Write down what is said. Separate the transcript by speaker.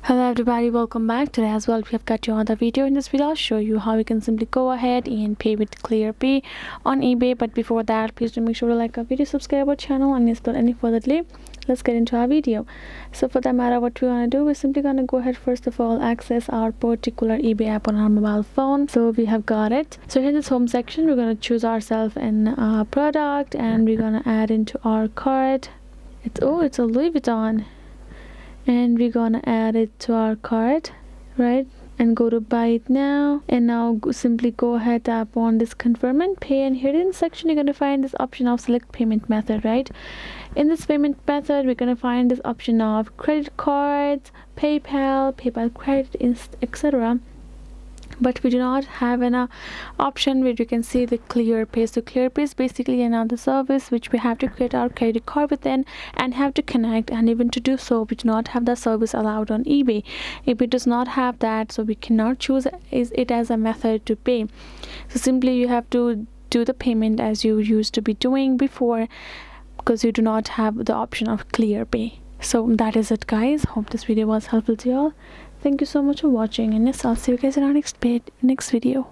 Speaker 1: Hello everybody, welcome back. Today as well we have got you another video. In this video I'll show you how you can simply go ahead and pay with Clearpay on eBay. But before that, please do make sure to like our video, subscribe our channel, and without any further delay, let's get into our video. So for that matter, what we're gonna do, we're simply gonna go ahead, first of all, access our particular eBay app on our mobile phone. So we have got it. So here in this home section, we're gonna choose ourselves an product, and we're gonna add into our cart. It's a Louis Vuitton, and we're gonna add it to our cart, right, and go to buy it now. And now simply go ahead, tap on this confirm and pay, and here in this section you're going to find this option of select payment method. Right, in this payment method we're going to find this option of credit cards, PayPal credit, etc. But we do not have an option where you can see the Clearpay. So Clearpay is basically another service which we have to create our credit card within and have to connect, and even to do so we do not have that service allowed on eBay. eBay does not have that, so we cannot choose it as a method to pay. So simply you have to do the payment as you used to be doing before, because you do not have the option of Clearpay. So that is it, guys. Hope this video was helpful to you all. Thank you so much for watching, and yes, I'll see you guys in our next video.